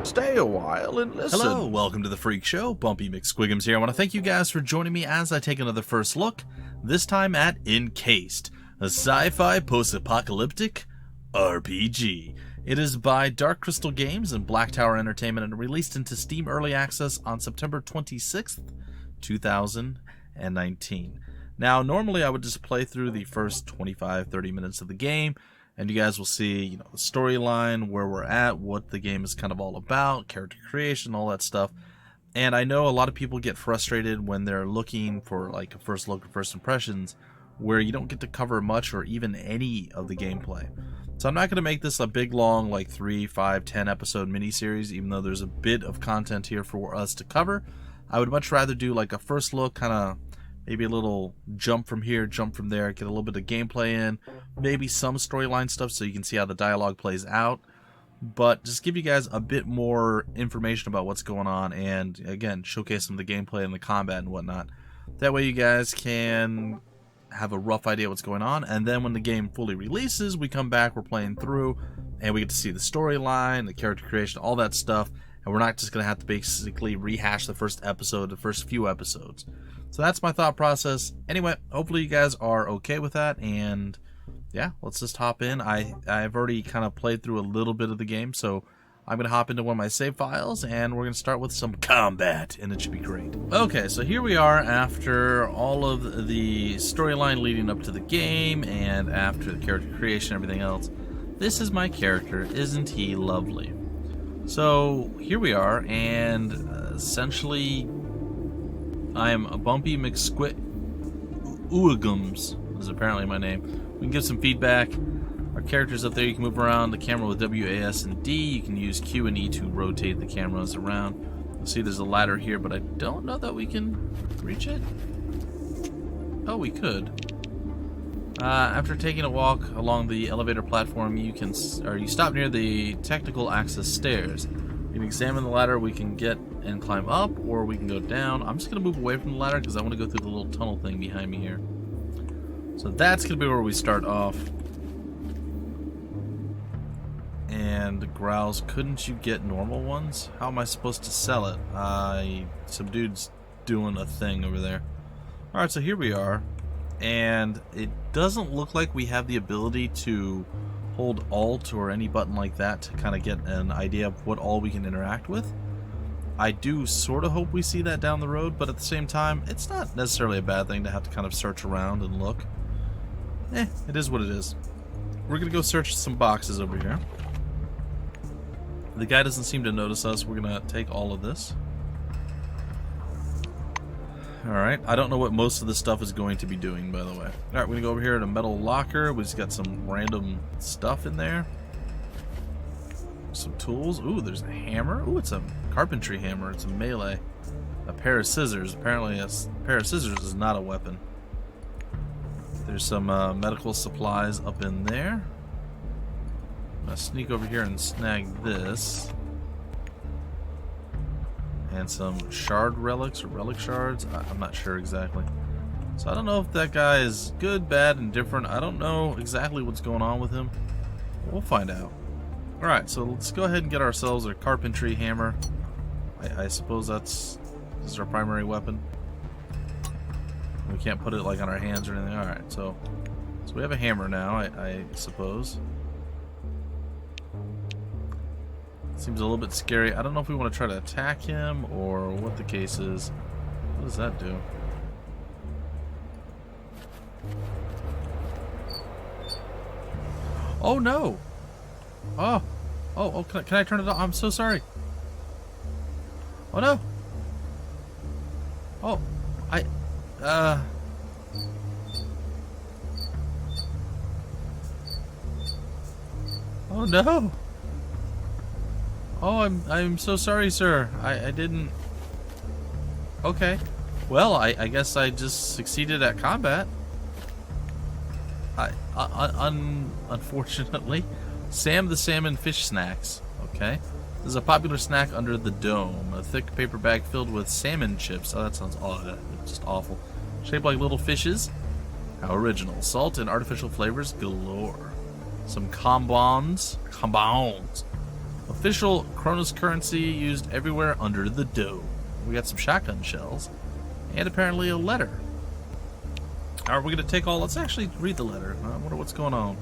Stay a while and listen. Hello, welcome to the Freak Show. Bumpy McSquigums here. I want to thank you guys for joining me as I take another first look, this time at Encased, a sci-fi post-apocalyptic RPG. It is by Dark Crystal Games and Black Tower Entertainment and released into Steam Early Access on September 26th, 2019. Now, normally I would just play through the first 25-30 minutes of the game, and you guys will see, the storyline, where we're at, what the game is kind of all about, character creation, all that stuff. And I know a lot of people get frustrated when they're looking for like a first look or first impressions, where you don't get to cover much or even any of the gameplay. So I'm not going to make this a big, long, like 3, 5, 10 episode miniseries, even though there's a bit of content here for us to cover. I would much rather do like a first look, kind of maybe a little jump from here, jump from there, get a little bit of gameplay in, maybe some storyline stuff so you can see how the dialogue plays out, but just give you guys a bit more information about what's going on and, again, showcase some of the gameplay and the combat and whatnot. That way you guys can have a rough idea what's going on, and then when the game fully releases, we come back, we're playing through, and we get to see the storyline, the character creation, all that stuff, and we're not just going to have to basically rehash the first episode, the first few episodes. So that's my thought process. Anyway, hopefully you guys are okay with that, and yeah, let's just hop in. I've already kind of played through a little bit of the game, so I'm going to hop into one of my save files, and we're going to start with some combat, and it should be great. Okay, so here we are after all of the storyline leading up to the game, and after the character creation and everything else. This is my character. Isn't he lovely? So here we are, and essentially I am a Bumpy McSquigums is apparently my name. We can give some feedback. Our character's up there. You can move around the camera with W, A, S, and D. You can use Q and E to rotate the cameras around. You'll see there's a ladder here, but I don't know that we can reach it. Oh, we could. After taking a walk along the elevator platform, you stop near the technical access stairs. You can examine the ladder. We can get and climb up, or we can go down. I'm just going to move away from the ladder because I want to go through the little tunnel thing behind me here. So that's going to be where we start off. And growls, couldn't you get normal ones? How am I supposed to sell it? Some dude's doing a thing over there. Alright, so here we are. And it doesn't look like we have the ability to hold Alt or any button like that to kind of get an idea of what all we can interact with. I do sort of hope we see that down the road, but at the same time, it's not necessarily a bad thing to have to kind of search around and look. It is what it is. We're going to go search some boxes over here. The guy doesn't seem to notice us. We're going to take all of this. Alright, I don't know what most of this stuff is going to be doing, by the way. Alright, we're going to go over here to a metal locker. We just got some random stuff in there. Some tools. Ooh, there's a hammer. Ooh, it's a carpentry hammer. It's a melee. A pair of scissors. Apparently a pair of scissors is not a weapon. There's some medical supplies up in there. I'm going to sneak over here and snag this. And some shard relics or relic shards. I'm not sure exactly. So I don't know if that guy is good, bad, and different. I don't know exactly what's going on with him. We'll find out. Alright, so let's go ahead and get ourselves a carpentry hammer. I suppose this is our primary weapon. We can't put it like on our hands or anything. Alright, so we have a hammer now, I suppose. Seems a little bit scary. I don't know if we want to try to attack him or what the case is. What does that do? Oh no! Oh, can I turn it off? I'm so sorry. Oh no! Oh, oh no! Oh, I'm so sorry, sir. I didn't... Okay. Well, I guess I just succeeded at combat. Unfortunately. Sam the Salmon Fish Snacks. Okay. This is a popular snack under the dome. A thick paper bag filled with salmon chips. Oh, that sounds odd. Just awful. Shaped like little fishes. How original. Salt and artificial flavors galore. Some combons. official Kronos currency used everywhere under the dome. We got some shotgun shells. And apparently a letter. Are we going to take all... Let's actually read the letter. I wonder what's going on.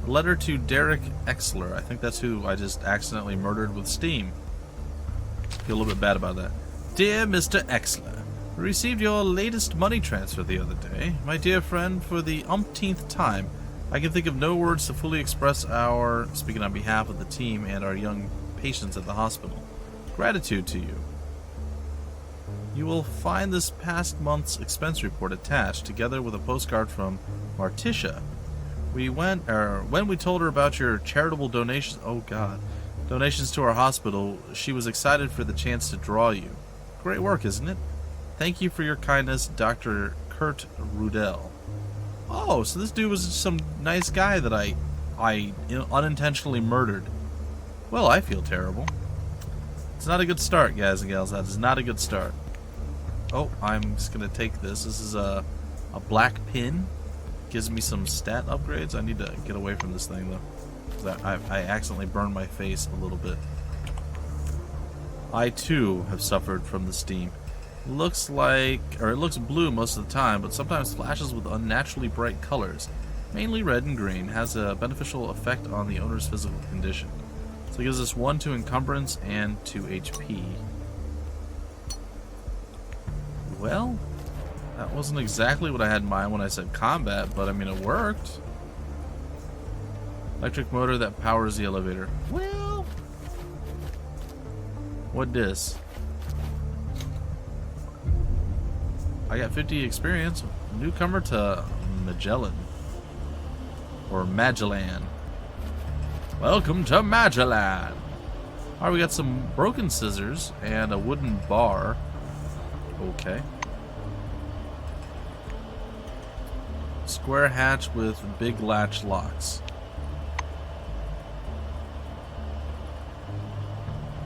A letter to Derek Exler. I think that's who I just accidentally murdered with Steam. Feel a little bit bad about that. Dear Mr. Exler, we received your latest money transfer the other day. My dear friend, for the umpteenth time, I can think of no words to fully express our, speaking on behalf of the team and our young patients at the hospital, gratitude to you. You will find this past month's expense report attached, together with a postcard from Marticia. When we told her about your charitable donations, donations to our hospital, she was excited for the chance to draw you. Great work, isn't it? Thank you for your kindness, Dr. Kurt Rudell. Oh, so this dude was just some nice guy that I unintentionally murdered. Well, I feel terrible. It's not a good start, guys and gals. That is not a good start. Oh, I'm just going to take this. This is a black pin. Gives me some stat upgrades. I need to get away from this thing, though. I accidentally burned my face a little bit. I, too, have suffered from the steam. It looks blue most of the time, but sometimes flashes with unnaturally bright colors. Mainly red and green. Has a beneficial effect on the owner's physical condition. So it gives us 1 to encumbrance and 2 HP. Well, that wasn't exactly what I had in mind when I said combat, but I mean, it worked. Electric motor that powers the elevator. Well, what this? I got 50 experience. Newcomer to Magellan. Or Magellan. Welcome to Magellan. Alright, we got some broken scissors and a wooden bar. Okay. Square hatch with big latch locks.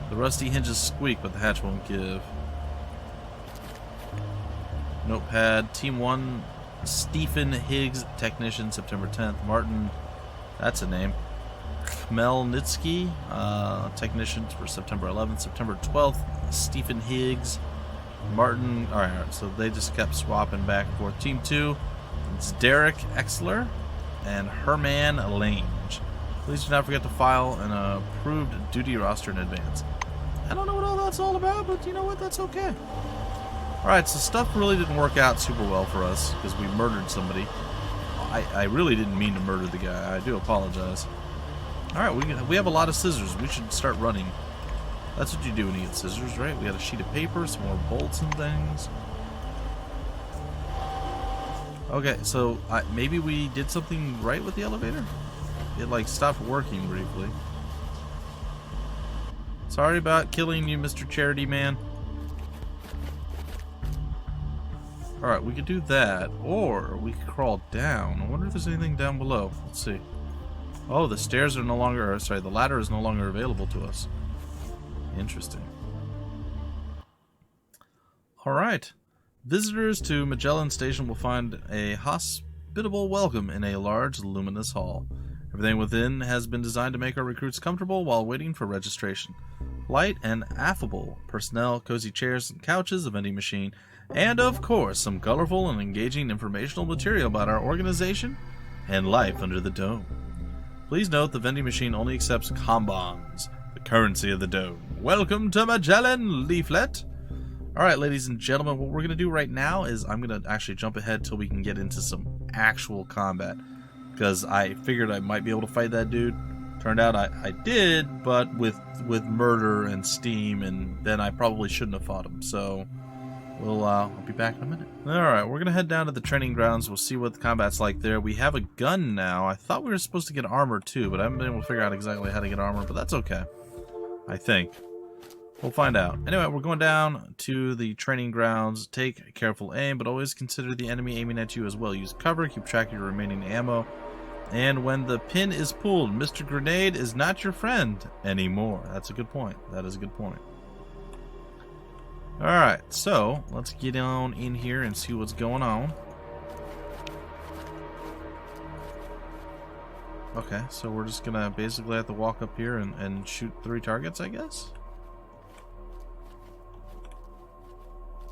The rusty hinges squeak, but the hatch won't give. Notepad. Team 1, Stephen Higgs, technician, September 10th. Martin, that's a name. Khmelnitsky, technician for September 11th. September 12th, Stephen Higgs. Martin, alright, so they just kept swapping back and forth. Team 2, it's Derek Exler and Herman Lange. Please do not forget to file an approved duty roster in advance. I don't know what all that's all about, but you know what, that's okay. Alright, so stuff really didn't work out super well for us because we murdered somebody. I really didn't mean to murder the guy. I do apologize. Alright, we have a lot of scissors. We should start running. That's what you do when you get scissors, right? We got a sheet of paper, some more bolts and things. Okay, so maybe we did something right with the elevator? It like stopped working briefly. Sorry about killing you, Mr. Charity Man. Alright, we could do that, or we could crawl down. I wonder if there's anything down below. Let's see. Oh, the stairs are no longer, sorry, the ladder is no longer available to us. Interesting. Alright. Visitors to Magellan Station will find a hospitable welcome in a large, luminous hall. Everything within has been designed to make our recruits comfortable while waiting for registration. Light and affable personnel, cozy chairs and couches, a vending machine, and of course, some colorful and engaging informational material about our organization and life under the dome. Please note the vending machine only accepts combons, the currency of the dome. Welcome to Magellan, leaflet! Alright, ladies and gentlemen, what we're going to do right now is I'm going to actually jump ahead till we can get into some actual combat. Because I figured I might be able to fight that dude. Turned out I did, but with murder and steam, and then I probably shouldn't have fought him. So, I'll be back in a minute. Alright, we're going to head down to the training grounds. We'll see what the combat's like there. We have a gun now. I thought we were supposed to get armor too, but I haven't been able to figure out exactly how to get armor, but that's okay. I think. We'll find out. Anyway, we're going down to the training grounds. Take careful aim, but always consider the enemy aiming at you as well. Use cover, keep track of your remaining ammo. And when the pin is pulled, Mr. Grenade is not your friend anymore. That's a good point. That is a good point. Alright, so let's get on in here and see what's going on. Okay, so we're just gonna basically have to walk up here and shoot 3 targets, I guess?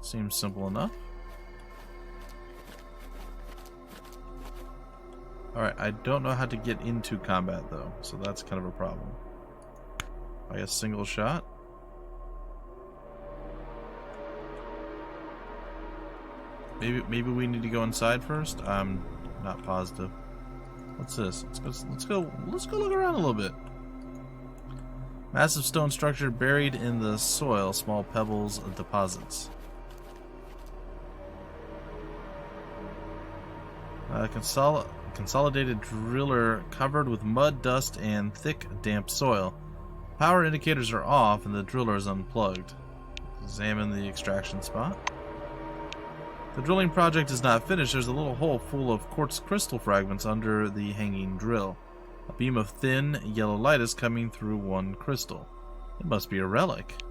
Seems simple enough. Alright, I don't know how to get into combat though, so that's kind of a problem. I guess single shot. Maybe we need to go inside first? I'm not positive. What's this? Let's go look around a little bit. Massive stone structure buried in the soil, small pebbles of deposits. Consolidated driller covered with mud, dust, and thick, damp soil. Power indicators are off and the driller is unplugged. Examine the extraction spot. The drilling project is not finished. There's a little hole full of quartz crystal fragments under the hanging drill. A beam of thin, yellow light is coming through one crystal. It must be a relic.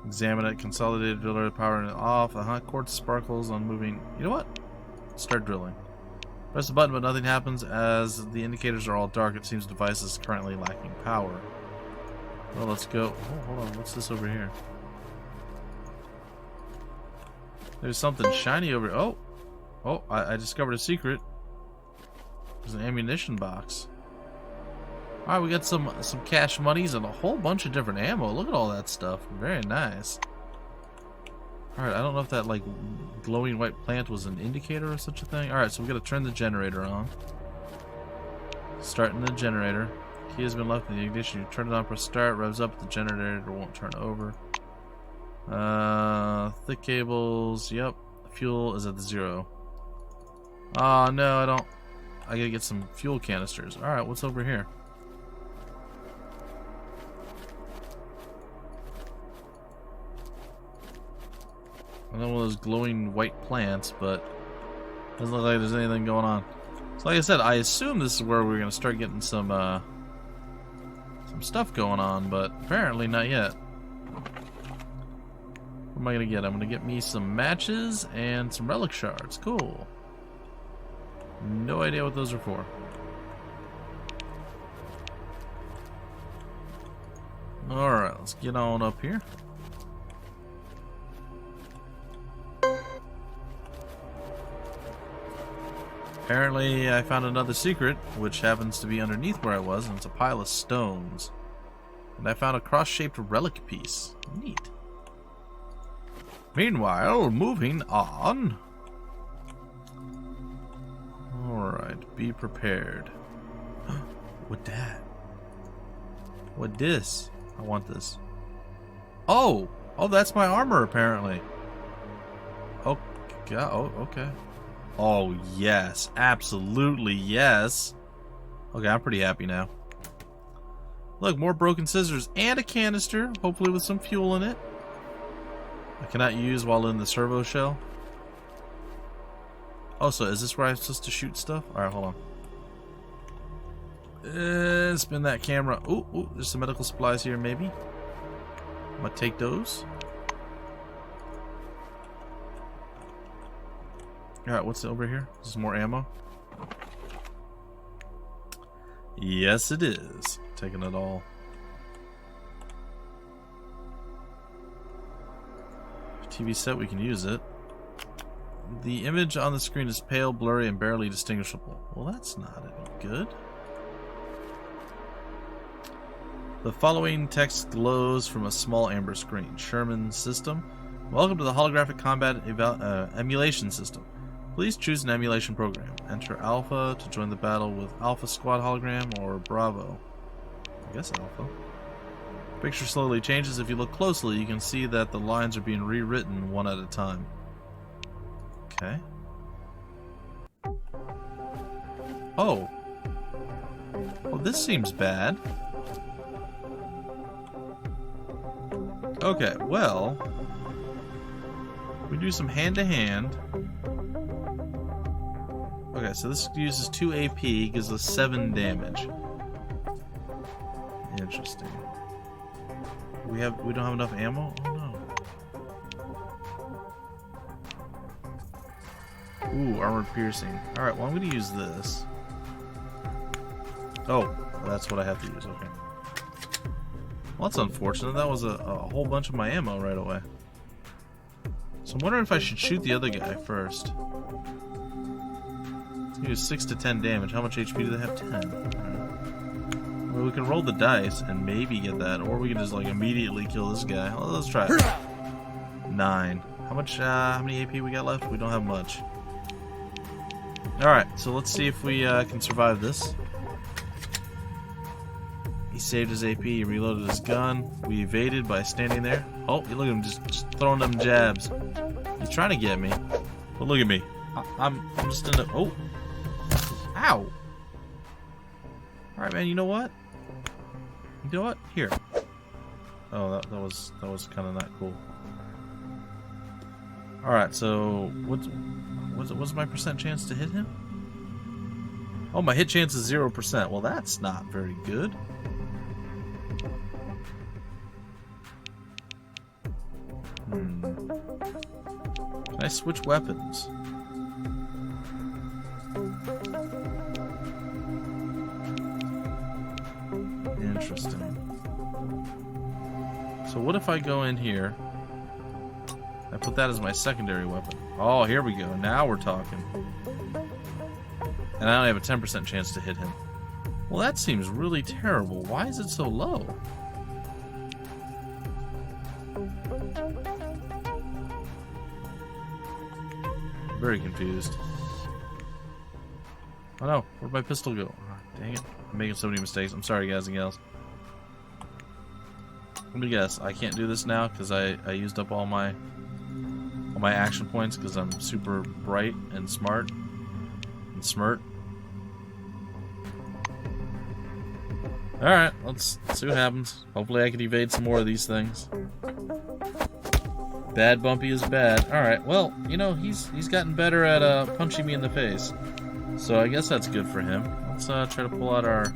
Examine it. Consolidated driller, power off. Quartz sparkles on moving. You know what? Start drilling. Press the button, but nothing happens as the indicators are all dark. It seems the device is currently lacking power. Well, let's go. Oh, hold on. What's this over here? There's something shiny over. Oh! I discovered a secret. There's an ammunition box. All right, we got some cash monies and a whole bunch of different ammo. Look at all that stuff. Very nice. All right, I don't know if that like glowing white plant was an indicator or such a thing. All right, so we got to turn the generator on. Starting the generator. Key has been left in the ignition. You turn it on, press start, revs up. The generator won't turn over. Thick cables. Yep. Fuel is at the 0. Oh no, I don't. I gotta get some fuel canisters. All right, what's over here? I know one of those glowing white plants, but doesn't look like there's anything going on. So, like I said, I assume this is where we're gonna start getting some stuff going on, but apparently not yet. What am I gonna get? I'm gonna get me some matches and some relic shards. Cool. No idea what those are for. Alright, let's get on up here. Apparently I found another secret, which happens to be underneath where I was, and it's a pile of stones. And I found a cross-shaped relic piece. Neat. Meanwhile, moving on. Alright, be prepared. What that? What this? I want this. Oh! Oh, that's my armor, apparently. Oh, God. Oh, okay. Oh, yes. Absolutely, yes. Okay, I'm pretty happy now. Look, more broken scissors and a canister, hopefully with some fuel in it. I cannot use while in the servo shell. Oh, so is this where I'm supposed to shoot stuff? Alright, hold on. Spin that camera. Ooh, there's some medical supplies here, maybe. I'm gonna take those. Alright, what's over here? Is more ammo? Yes, it is. Taking it all. TV set, we can use it. The image on the screen is pale, blurry, and barely distinguishable. Well, that's not any good. The following text glows from a small amber screen. Sherman system. Welcome to the holographic combat emulation system. Please choose an emulation program. Enter Alpha to join the battle with Alpha Squad hologram or Bravo. I guess Alpha. Picture slowly changes. If you look closely, you can see that the lines are being rewritten one at a time. Okay. Oh. Oh, this seems bad. Okay, well, we do some hand-to-hand. Okay, so this uses 2 AP, gives us 7 damage. Interesting. We don't have enough ammo? Oh no. Ooh, armored piercing. Alright, well I'm gonna use this. Oh, that's what I have to use. Okay. Well, that's unfortunate. That was a whole bunch of my ammo right away. So I'm wondering if I should shoot the other guy first. It's gonna do 6 to 10 damage. How much HP do they have? 10. Right. Well, we can roll the dice and maybe get that, or we can just like immediately kill this guy. Well, let's try it. 9. How much? How many AP we got left? We don't have much. All right, so let's see if we can survive this. He saved his AP, he reloaded his gun. We evaded by standing there. Oh, look at him just throwing them jabs. He's trying to get me. But look at me. I'm just in a... Oh. Ow. Alright, man, you know what? You know what? Here. Oh, that was kind of not cool. Alright, so... What's my percent chance to hit him? Oh, my hit chance is 0%. Well, that's not very good. Can I switch weapons? Interesting. So what if I go in here? I put that as my secondary weapon. Oh, here we go. Now we're talking. And I only have a 10% chance to hit him. Well, that seems really terrible. Why is it so low? Very confused. Oh no, where'd my pistol go? Oh, dang it. I'm making so many mistakes. I'm sorry, guys and gals. Let me guess. I can't do this now because I used up all my action points because I'm super bright and smart and smirt. Alright, let's see what happens. Hopefully I can evade some more of these things. Bad Bumpy is bad. Alright, well, you know, he's gotten better at punching me in the face. So I guess that's good for him. Let's try to pull out our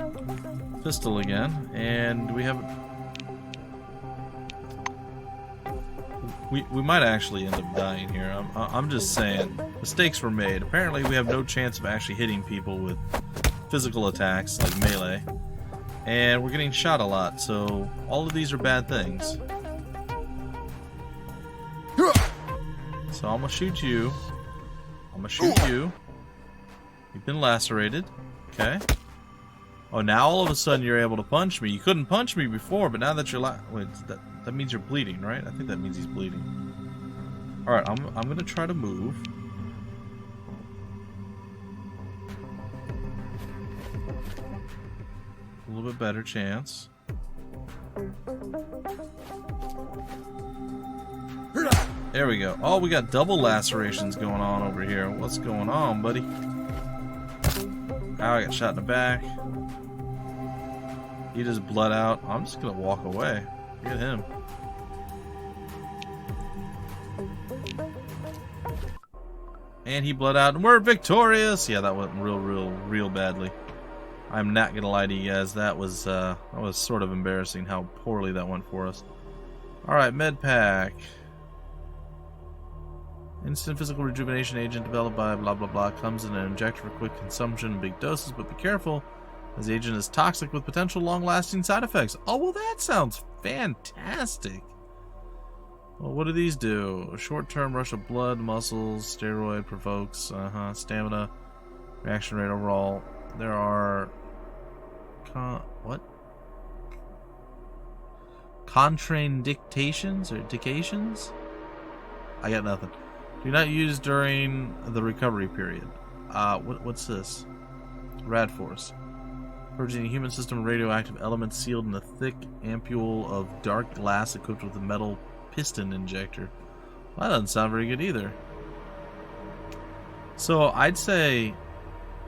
pistol again. And we have... We might actually end up dying here. I'm just saying. Mistakes were made. Apparently we have no chance of actually hitting people with physical attacks like melee. And we're getting shot a lot, so all of these are bad things. So I'm gonna shoot you. I'm gonna shoot you. You've been lacerated. Okay. Oh, now all of a sudden you're able to punch me. You couldn't punch me before, but now that you're wait, that means you're bleeding, right? I think that means he's bleeding. All right, I'm gonna try to move. A little bit better chance. There we go. Oh, we got double lacerations going on over here. What's going on, buddy? Ow, I got shot in the back. He just bled out. I'm just gonna walk away. Look at him. And he bled out, and we're victorious! Yeah, that went real badly. I'm not gonna lie to you guys, that was sort of embarrassing how poorly that went for us. Alright, med pack. Instant physical rejuvenation agent developed by blah blah blah comes in an injector for quick consumption in big doses, but be careful, as the agent is toxic with potential long-lasting side effects. Oh, well, that sounds fantastic. Well, what do these do? A short-term rush of blood, muscles, steroid provokes, stamina, reaction rate overall. There are what? Contraindications or indications? I got nothing. Do not use during the recovery period. What's this? Rad Force. Purging a human system of radioactive elements sealed in a thick ampule of dark glass equipped with a metal piston injector. Well, that doesn't sound very good either. So I'd say,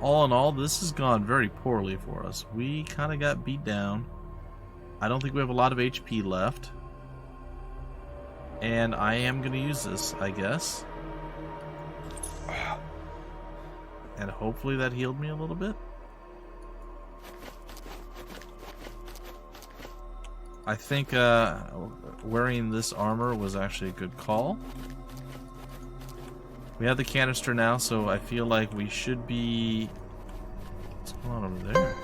all in all, this has gone very poorly for us. We kind of got beat down. I don't think we have a lot of HP left. And I am going to use this, I guess. And hopefully that healed me a little bit. I think wearing this armor was actually a good call. We have the canister now, so I feel like we should be... What's going on over there?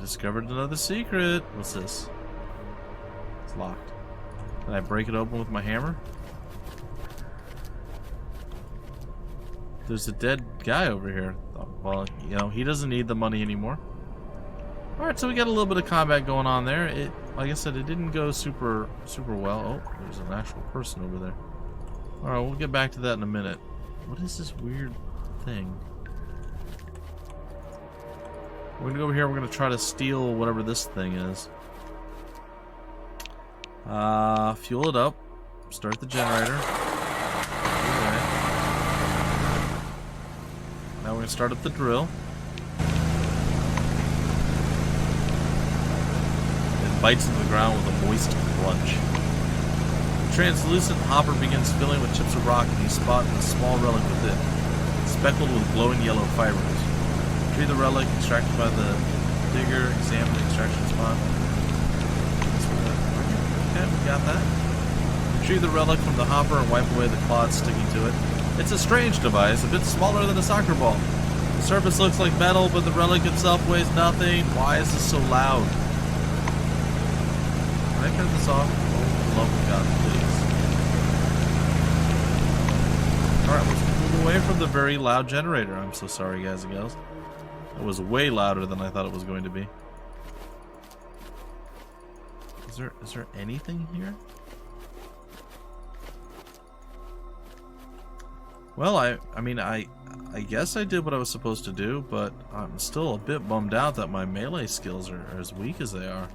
discovered another secret. What's this? It's locked. Can I break it open with my hammer? There's a dead guy over here. Oh, well, you know, he doesn't need the money anymore. Alright, so we got a little bit of combat going on there. Like I said, it didn't go super well. Oh, there's an actual person over there. Alright, we'll get back to that in a minute. What is this weird thing? We're gonna go over here, we're gonna try to steal whatever this thing is. Fuel it up. Start the generator. Okay. Now we're gonna start up the drill. It bites into the ground with a moist crunch. The translucent hopper begins filling with chips of rock, and you spot a small relic within, speckled with glowing yellow fibers. Retrieve the relic extracted by the digger, examine the extraction spot. Okay, we got that. Retrieve the relic from the hopper and wipe away the clods sticking to it. It's a strange device, a bit smaller than a soccer ball. The surface looks like metal, but the relic itself weighs nothing. Why is this so loud? Can I turn this off? Oh, love of God, please. Alright, let's move away from the very loud generator. I'm so sorry, guys and gals. It was way louder than I thought it was going to be. Is there anything here? Well, I mean, I guess I did what I was supposed to do, but I'm still a bit bummed out that my melee skills are as weak as they are.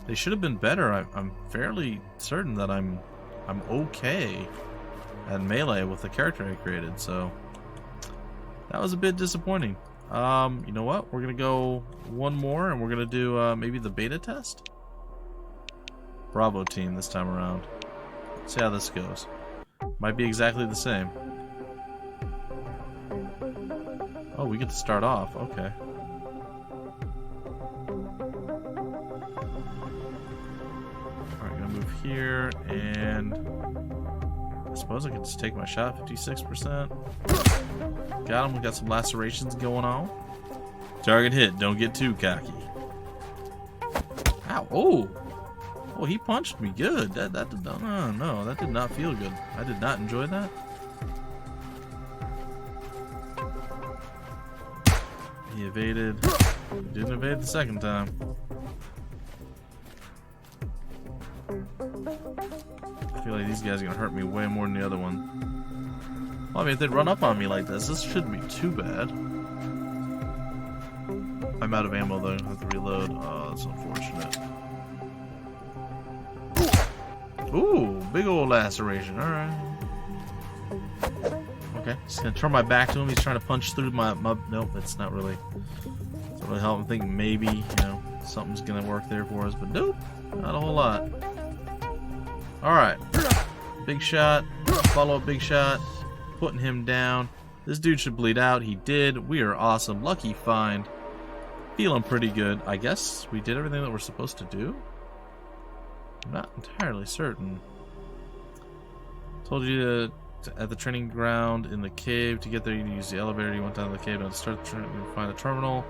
They should have been better. I'm fairly certain that I'm okay at melee with the character I created, so that was a bit disappointing. You know what? We're gonna go one more, and we're gonna do maybe the beta test. Bravo team this time around. See how this goes. Might be exactly the same. Oh, we get to start off. Okay. Alright, gonna move here, and I suppose I can just take my shot. 56%. Got him. We got some lacerations going on. Target hit. Don't get too cocky. Ow. Oh! Oh, he punched me good. That did not. No, that did not feel good. I did not enjoy that. He evaded. He didn't evade the second time. I feel like these guys are gonna hurt me way more than the other one. Well, I mean, if they'd run up on me like this shouldn't be too bad. I'm out of ammo though. I have to reload. Oh, that's unfortunate. Ooh, big old laceration. Alright. Okay, just gonna turn my back to him. He's trying to punch through my nope, it's not really help. I'm thinking maybe, you know, something's gonna work there for us, but nope, not a whole lot. Alright. Big shot. Follow up big shot. Putting him down. This dude should bleed out. He did. We are awesome. Lucky find. Feeling pretty good. I guess we did everything that we're supposed to do. I'm not entirely certain. Told you to at the training ground in the cave. To get there, you use the elevator. You went down to the cave and to start the find the terminal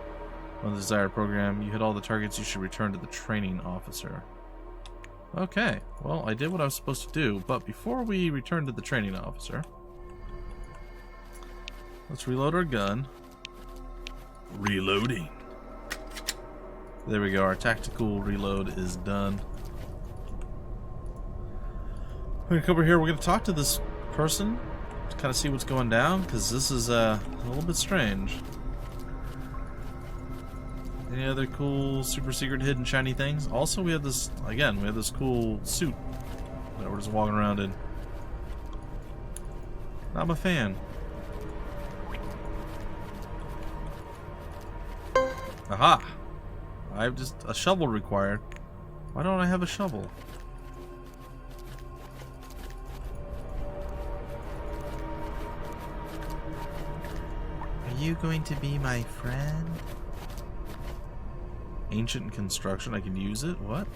on the desired program. You hit all the targets. You should return to the training officer. Okay. Well, I did what I was supposed to do, but before we return to the training officer, let's reload our gun. Reloading. There we go. Our tactical reload is done. We're gonna come over here. We're gonna talk to this person to kind of see what's going down, because this is a little bit strange. Any other cool, super secret, hidden, shiny things? Also, we have this again. We have this cool suit that we're just walking around in. I'm a fan. Aha! I have just a shovel required. Why don't I have a shovel? Are you going to be my friend? Ancient construction, I can use it? What?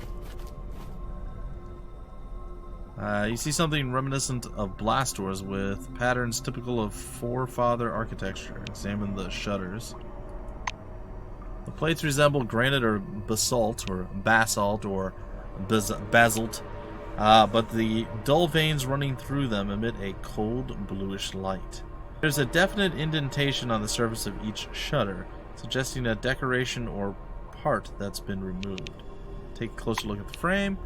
You see something reminiscent of blast doors with patterns typical of forefather architecture. Examine the shutters. The plates resemble granite or basalt, or basalt, but the dull veins running through them emit a cold bluish light. There's a definite indentation on the surface of each shutter, suggesting a decoration or part that's been removed. Take a closer look at the frame.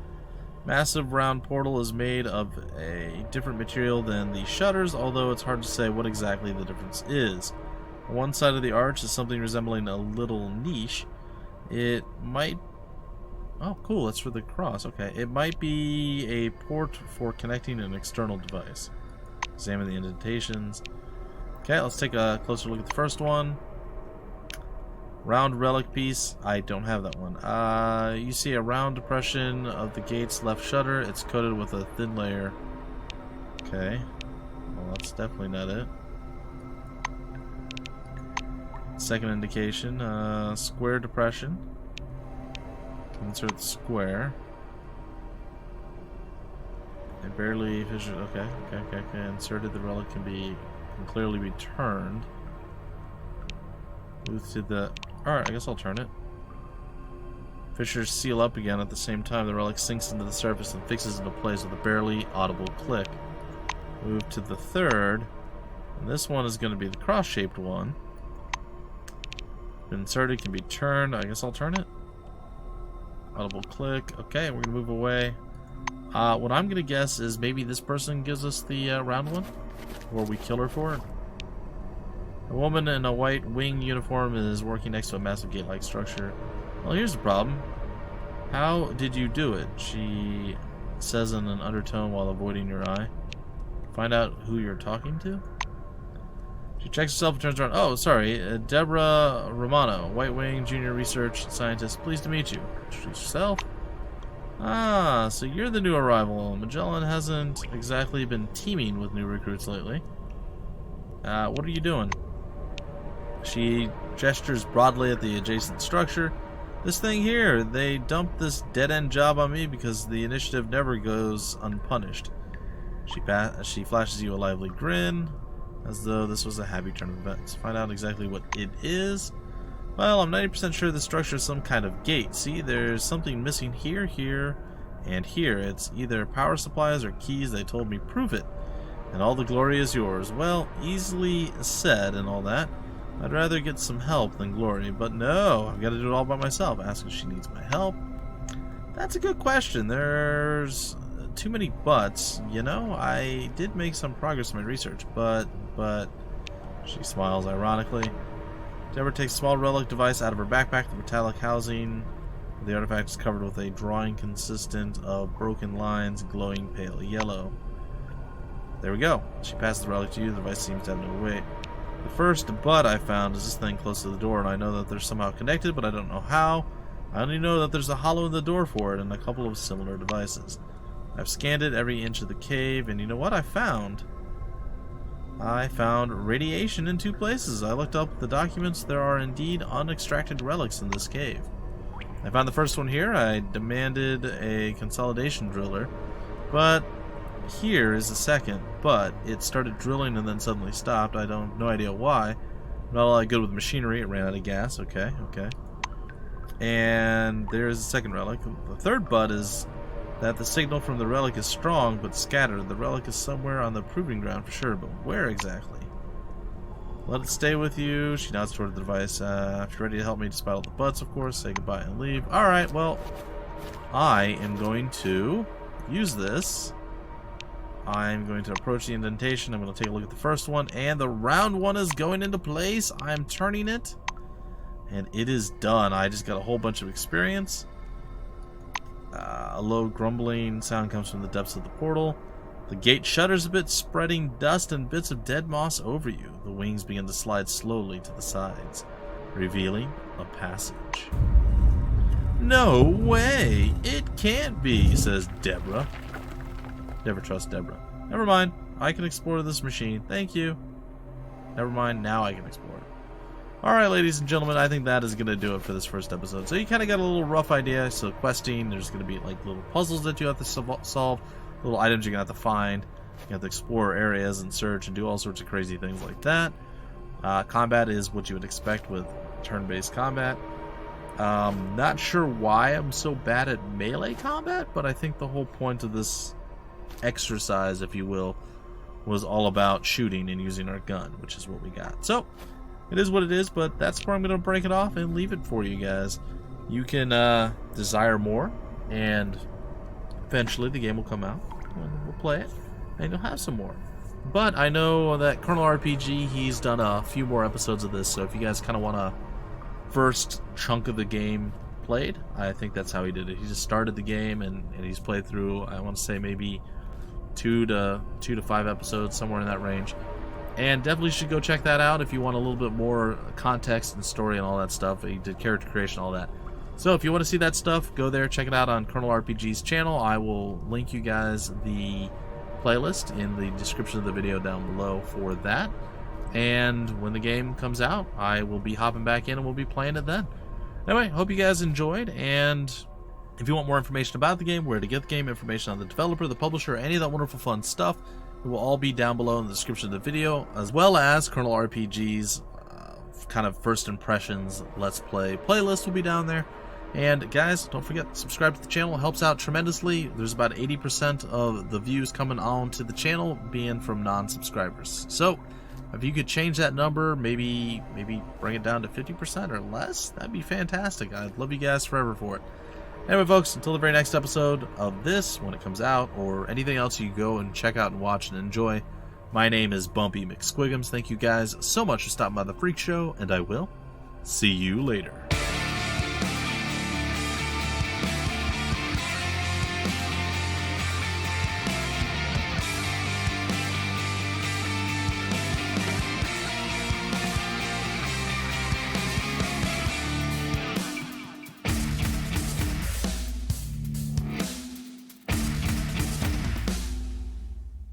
Massive round portal is made of a different material than the shutters, although it's hard to say what exactly the difference is. On one side of the arch is something resembling a little niche. It might... Oh, cool, that's for the cross. Okay, it might be a port for connecting an external device. Examine the indentations. Okay, let's take a closer look at the first one. Round relic piece. I don't have that one. You see a round depression of the gate's left shutter. It's coated with a thin layer. Okay. Well, that's definitely not it. Second indication. Square depression. Insert the square. It barely fissured. Okay. Inserted. The relic can clearly be turned. Move to the... Alright, I guess I'll turn it. Fissures seal up again at the same time. The relic sinks into the surface and fixes into place with a barely audible click. Move to the third. And this one is going to be the cross-shaped one. Inserted, can be turned. I guess I'll turn it. Audible click. Okay, we're going to move away. What I'm going to guess is maybe this person gives us the round one. Or we kill her for it. A woman in a white wing uniform is working next to a massive gate-like structure. Well, here's the problem. How did you do it? She says in an undertone while avoiding your eye. Find out who you're talking to? She checks herself and turns around. Oh, sorry. Deborah Romano, White Wing Junior Research Scientist. Pleased to meet you. Introduce yourself. Ah, so you're the new arrival. Magellan hasn't exactly been teeming with new recruits lately. What are you doing? She gestures broadly at the adjacent structure. This thing here, they dumped this dead-end job on me because the initiative never goes unpunished. She flashes you a lively grin, as though this was a happy turn of events. Find out exactly what it is. Well, I'm 90% sure the structure is some kind of gate. See, there's something missing here, here, and here. It's either power supplies or keys. They told me, prove it. And all the glory is yours. Well, easily said and all that. I'd rather get some help than glory, but no, I've got to do it all by myself. Ask if she needs my help. That's a good question. There's too many buts. You know, I did make some progress in my research, but she smiles ironically. Deborah takes a small relic device out of her backpack. The metallic housing of the artifact is covered with a drawing consistent of broken lines glowing pale yellow. There we go. She passes the relic to you. The device seems to have no weight. The first but I found is this thing close to the door, and I know that they're somehow connected, but I don't know how. I only know that there's a hollow in the door for it and a couple of similar devices. I've scanned it every inch of the cave, and you know what I found? I found radiation in 2 places. I looked up the documents. There are indeed unextracted relics in this cave. I found the first one here. I demanded a consolidation driller, but here is the second, but it started drilling and then suddenly stopped. I don't no idea why. Not all that good with machinery. It ran out of gas. Okay. And there's the second relic. The third but is that the signal from the relic is strong but scattered. The relic is somewhere on the proving ground for sure, but where exactly? Let it stay with you. She nods toward the device. If you're ready to help me despite all the buts, of course, say goodbye and leave. Alright, well, I am going to use this. I'm going to approach the indentation. I'm going to take a look at the first one, and the round one is going into place. I'm turning it, and it is done. I just got a whole bunch of experience. A low grumbling sound comes from the depths of the portal. The gate shudders a bit, spreading dust and bits of dead moss over you. The wings begin to slide slowly to the sides, revealing a passage. No way! It can't be, says Deborah. Never trust Deborah. Never mind. I can explore this machine. Thank you. Never mind. Now I can explore it. Alright, ladies and gentlemen, I think that is going to do it for this first episode. So you kind of got a little rough idea. So questing, there's going to be like little puzzles that you have to solve, little items you're going to have to find. You have to explore areas and search and do all sorts of crazy things like that. Combat is what you would expect with turn-based combat. Not sure why I'm so bad at melee combat, but I think the whole point of this exercise, if you will, was all about shooting and using our gun, which is what we got. So, it is what it is, but that's where I'm going to break it off and leave it for you guys. You can desire more, and eventually the game will come out, and we'll play it, and you'll have some more. But I know that Colonel RPG, he's done a few more episodes of this, so if you guys kind of want a first chunk of the game played, I think that's how he did it. He just started the game, and he's played through, I want to say maybe 2 to 5 episodes, somewhere in that range. And definitely should go check that out if you want a little bit more context and story and all that stuff. He did character creation, all that. So if you want to see that stuff, go there, check it out on Colonel RPG's channel. I will link you guys the playlist in the description of the video down below for that. And when the game comes out, I will be hopping back in and we'll be playing it then. Anyway, hope you guys enjoyed, and if you want more information about the game, where to get the game, information on the developer, the publisher, any of that wonderful fun stuff, it will all be down below in the description of the video, as well as Colonel RPG's kind of first impressions Let's Play playlist will be down there. And guys, don't forget, subscribe to the channel. It helps out tremendously. There's about 80% of the views coming on to the channel being from non-subscribers. So if you could change that number, maybe bring it down to 50% or less, that'd be fantastic. I'd love you guys forever for it. Anyway, folks, until the very next episode of this, when it comes out, or anything else you go and check out and watch and enjoy, my name is Bumpy McSquigums. Thank you guys so much for stopping by the Freak Show, and I will see you later.